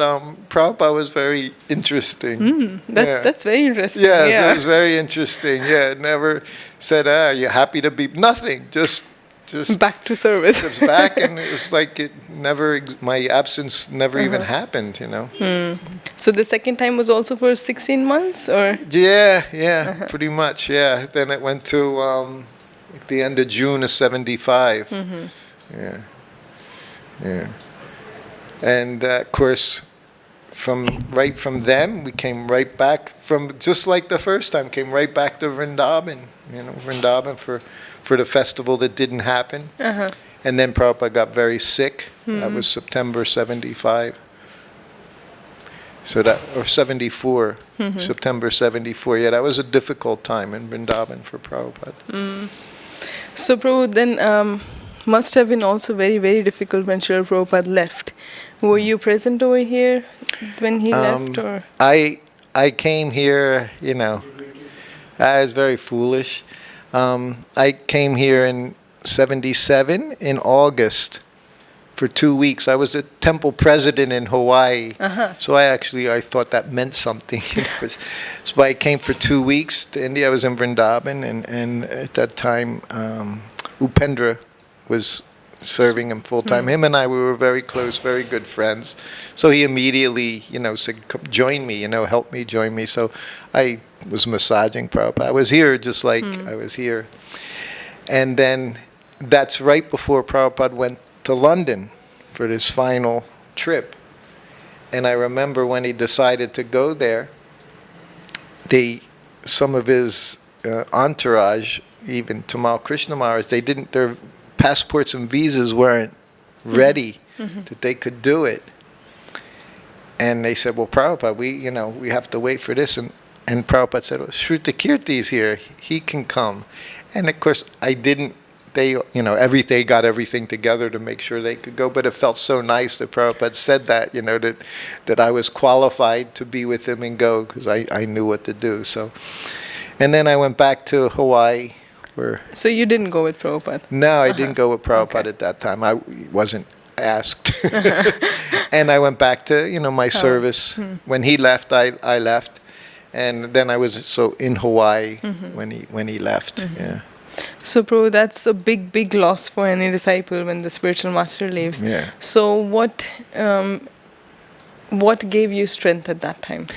Prabhupada was very interesting. That's very interesting. Yes, Yeah. it was very interesting. Yeah, never said, "You're happy to be," nothing. Just Back to service. it was back, and it was like my absence never even happened, you know. So the second time was also for 16 months, or? Yeah, pretty much, yeah. Then it went to at the end of June of 75. Yeah. And of course, from them, we came right back just like the first time, came right back to Vrindavan, you know, Vrindavan for the festival that didn't happen. And then Prabhupada got very sick. That was September 75. Or 74, September 74. Yeah, that was a difficult time in Vrindavan for Prabhupada. So Prabhu, then must have been also very, very difficult when Srila Prabhupada left. Were you present over here when he left? Or? I came here, you know, I was very foolish. I came here in 77 in August for 2 weeks. I was the temple president in Hawaii. So I thought that meant something. You know? So I came for 2 weeks to India. I was in Vrindavan, and at that time, Upendra was serving him full time. Him and I, we were very close, very good friends. So he immediately, you know, said, "Come, join me, you know, help me, join me." So I was massaging Prabhupada. I was here just like I was here. And then that's right before Prabhupada went to London for this final trip. And I remember when he decided to go there, some of his entourage, even Tamal Krishna Maharaj, their passports and visas weren't ready that they could do it. And they said, "Well, Prabhupada, we have to wait for this." And Prabhupada said, "Well, Srutakirti is here. He can come." And of course, they got everything together to make sure they could go. But it felt so nice that Prabhupada said that, you know, that I was qualified to be with him and go, because I knew what to do. So, and then I went back to Hawaii. So you didn't go with Prabhupada? No, I didn't go with Prabhupada at that time. I wasn't asked. And I went back to, you know, my service. When he left, I left. And then I was in Hawaii when he left. Yeah. So Prabhu, that's a big, big loss for any disciple when the spiritual master leaves. Yeah. So what gave you strength at that time?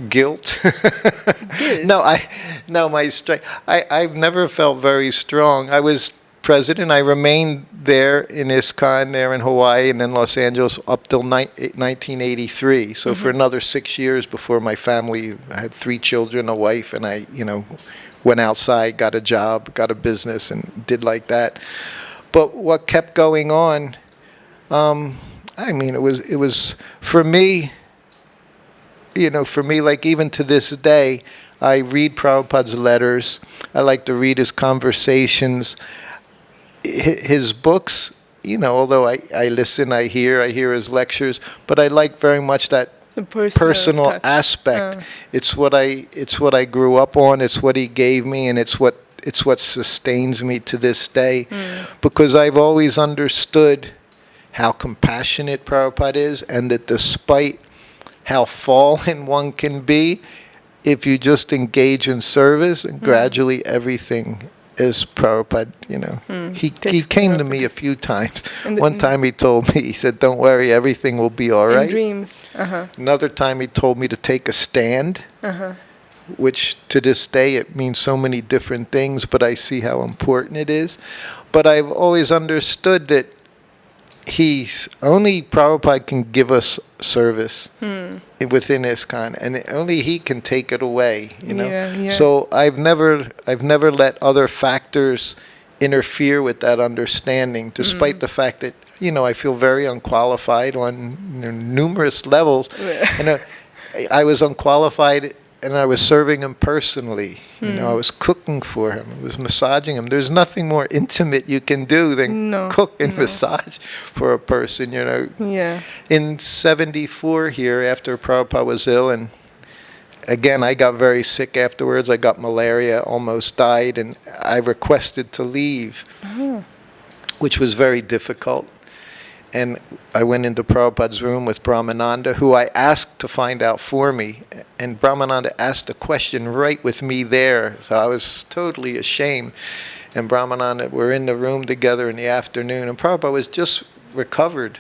Guilt. My strength. I've never felt very strong. I was president. I remained there in ISKCON, there in Hawaii, and then Los Angeles up till 1983. So for another 6 years before my family, I had 3 children, a wife, and I, you know, went outside, got a job, got a business, and did like that. But what kept going on, it was for me, you know, like even to this day, I read Prabhupada's letters. I like to read his conversations. His books although I listen, I hear his lectures, but I like very much that The personal touch. aspect. It's what I grew up on. It's what he gave me, and it's what sustains me to this day, because I've always understood how compassionate Prabhupada is, and that despite how fallen one can be, if you just engage in service, and gradually everything is Prabhupada, He came to me a few times. One time he told me, he said, "Don't worry, everything will be all right." In dreams. Another time he told me to take a stand, which to this day it means so many different things, but I see how important it is. But I've always understood that only Prabhupada can give us service within ISKCON, and only he can take it away, Yeah. So I've never let other factors interfere with that understanding, despite the fact that I feel very unqualified on numerous levels. I was unqualified, and I was serving him personally. I was cooking for him. I was massaging him. There's nothing more intimate you can do than cook and massage for a person, Yeah. In 74 here, after Prabhupada was ill, and again, I got very sick afterwards. I got malaria, almost died, and I requested to leave, which was very difficult. And I went into Prabhupada's room with Brahmananda, who I asked to find out for me. And Brahmananda asked a question right with me there. So I was totally ashamed. And Brahmananda were in the room together in the afternoon. And Prabhupada was just recovered.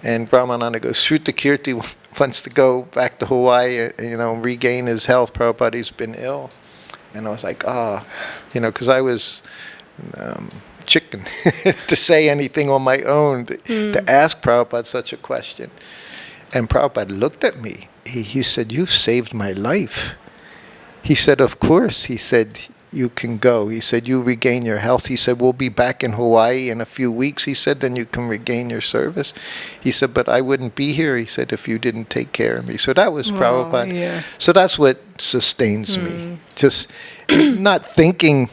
And Brahmananda goes, "Srutakirti wants to go back to Hawaii, regain his health. Prabhupada's been ill." And I was like, because I was... chicken to say anything on my own, to ask Prabhupada such a question. And Prabhupada looked at me. He said, "You've saved my life." He said, "Of course." He said, "You can go." He said, "You regain your health." He said, "We'll be back in Hawaii in a few weeks." He said, "Then you can regain your service." He said, "But I wouldn't be here," he said, "if you didn't take care of me." So that was Prabhupada. Yeah. So that's what sustains me. Just not thinking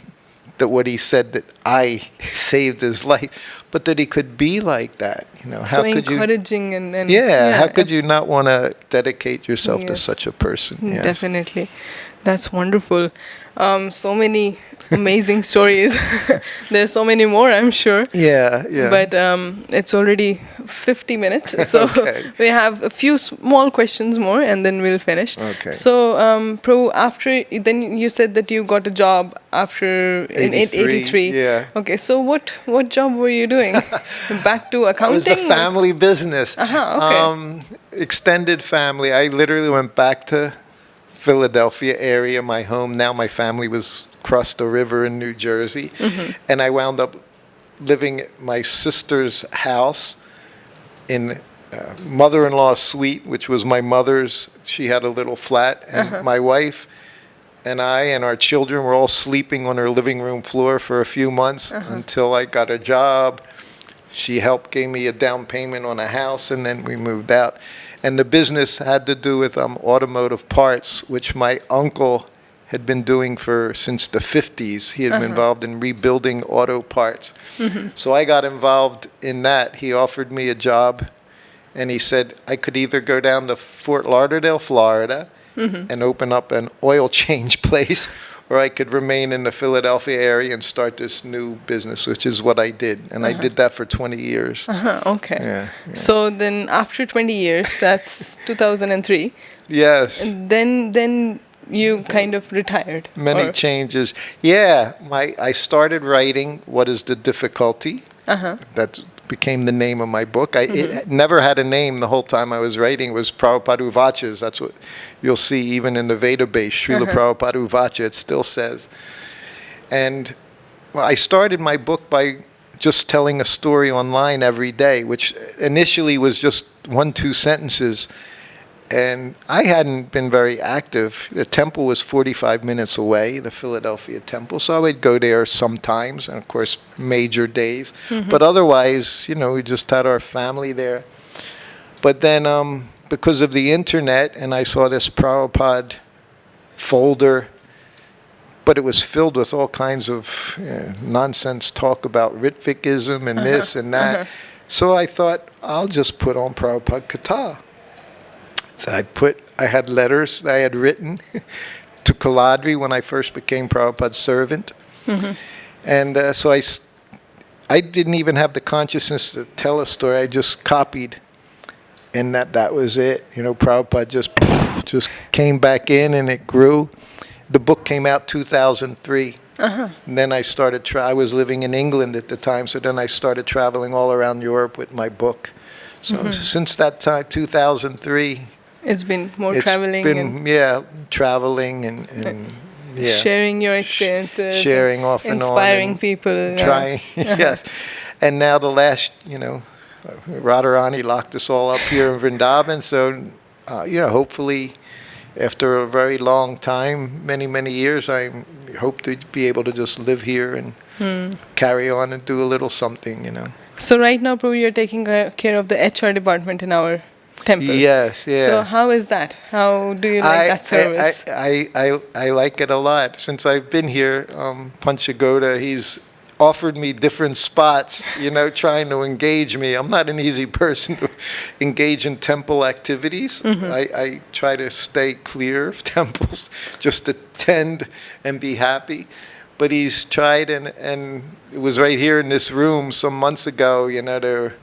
that what he said, that I saved his life, but that he could be like that. How so could encouraging you? and How could you not want to dedicate yourself to such a person? Yes. Definitely. That's wonderful. So many amazing stories. There's so many more, I'm sure. Yeah. But it's already 50 minutes. So we have a few small questions more, and then we'll finish. Okay. So, Prabhu, then you said that you got a job after in 83. Yeah. Okay, so what job were you doing? Back to accounting? It was the family business. Okay. Extended family. I literally went back to Philadelphia area, my home. Now my family was across the river in New Jersey. And I wound up living at my sister's house in mother-in-law's suite, which was my mother's. She had a little flat, and my wife and I and our children were all sleeping on her living room floor for a few months until I got a job. She helped, gave me a down payment on a house, and then we moved out. And the business had to do with automotive parts, which my uncle had been doing since the 50s. He had been involved in rebuilding auto parts. So I got involved in that. He offered me a job, and he said I could either go down to Fort Lauderdale, Florida, and open up an oil change place, or I could remain in the Philadelphia area and start this new business, which is what I did. And I did that for 20 years. Okay. Yeah. So then after 20 years, that's 2003. Yes. And then you kind of retired. Many changes. Yeah. I started writing What is the Difficulty? That became the name of my book. It never had a name the whole time I was writing. It was Prabhupada Uvachas. That's what you'll see even in the Veda base, Srila Prabhupada Uvacha, it still says. And I started my book by just telling a story online every day, which initially was just 1-2 sentences. And I hadn't been very active. The temple was 45 minutes away, the Philadelphia temple. So I would go there sometimes, and of course, major days. But otherwise, we just had our family there. But then because of the internet, and I saw this Prabhupada folder, but it was filled with all kinds of nonsense talk about Ritvikism and this and that. So I thought, I'll just put on Prabhupada Katha. So I had letters I had written to Kaladri when I first became Prabhupada's servant. And so I didn't even have the consciousness to tell a story. I just copied. And that was it. You know, Prabhupada just came back in and it grew. The book came out 2003. And then I started, I was living in England at the time, so then I started traveling all around Europe with my book. So since that time, 2003. It's been more traveling. Traveling and sharing your experiences. Sharing off and on. Inspiring people. Trying, yes. And now the last, Radharani locked us all up here in Vrindavan, so, hopefully after a very long time, many, many years, I hope to be able to just live here and carry on and do a little something, So right now, Prabhu, you're taking care of the HR department in our temple. Yes, yeah. So how is that? How do you like that service? I like it a lot. Since I've been here, Panchagoda, he's offered me different spots, trying to engage me. I'm not an easy person to engage in temple activities. I try to stay clear of temples, just attend and be happy. But he's tried, and it was right here in this room some months ago, to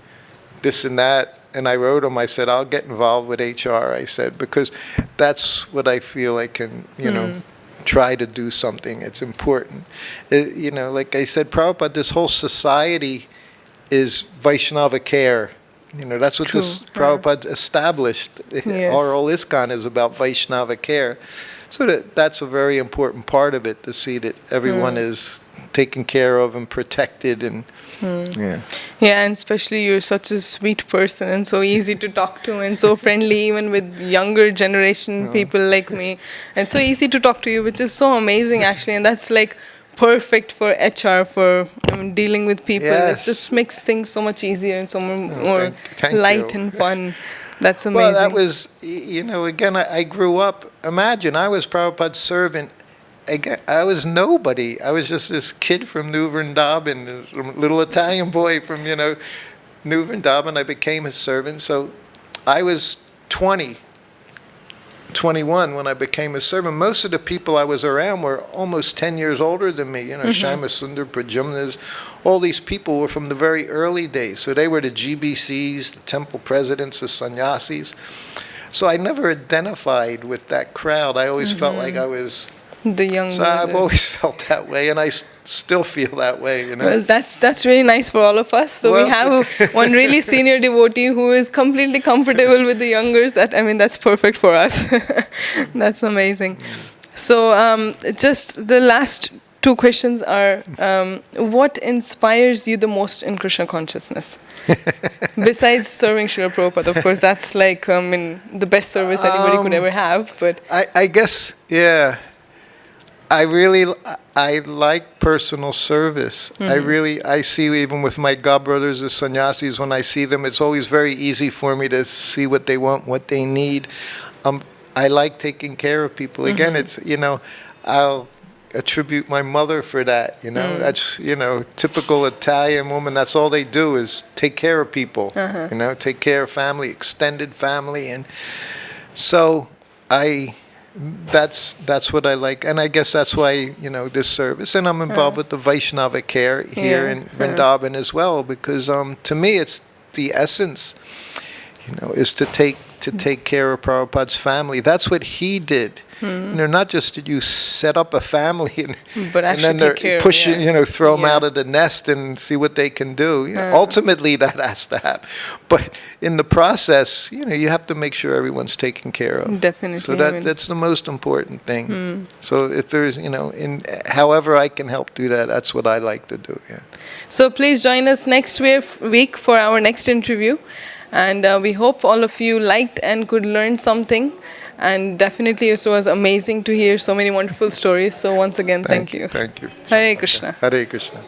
this and that. And I wrote him, I said, I'll get involved with HR, I said, because that's what I feel I can, try to do something. It's important. Like I said, Prabhupada, this whole society is Vaishnava care. That's what this Prabhupada established. Yes. Our whole ISKCON is about Vaishnava care. So that's a very important part of it, to see that everyone is taken care of and protected. And and especially you're such a sweet person and so easy to talk to and so friendly, even with younger generation people like me, and so easy to talk to you, which is so amazing actually. And that's like perfect for HR, for dealing with people. It just makes things so much easier and so more light and fun. That's amazing. Well, that was, again, I grew up, imagine, I was Prabhupada's servant. Again, I was nobody. I was just this kid from New Vrindavan, this little Italian boy from, New Vrindavan. I became his servant. So I was 21 when I became his servant. Most of the people I was around were almost 10 years older than me. Shama Sundar, Prajumnas, all these people were from the very early days. So they were the GBCs, the temple presidents, the sannyasis. So I never identified with that crowd. I always felt like I was the young. So I've always felt that way, and I still feel that way. Well, that's really nice for all of us. So we have one really senior devotee who is completely comfortable with the youngers. That's perfect for us. That's amazing. So just the last two questions are: what inspires you the most in Krishna consciousness? Besides serving Srila Prabhupada, of course, that's like the best service anybody could ever have. But I guess, I like personal service. I see, even with my godbrothers, the sannyasis, when I see them, it's always very easy for me to see what they want, what they need. I like taking care of people. Again, it's, I'll attribute my mother for that. That's, typical Italian woman. That's all they do is take care of people, take care of family, extended family. And so that's what I like, and I guess that's why this service, and I'm involved with the Vaishnava care here in Vrindavan as well, because to me it's the essence, is to take care of Prabhupada's family. That's what he did. Not just did you set up a family but actually and then take care push throw them out of the nest and see what they can do. Ultimately, that has to happen. But in the process, you have to make sure everyone's taken care of. Definitely. So that's the most important thing. So if there's, in however I can help do that, that's what I like to do. Yeah. So please join us next week for our next interview. And we hope all of you liked and could learn something. And definitely it was amazing to hear so many wonderful stories. So once again, thank you. Thank you. Hare Krishna. Hare Krishna.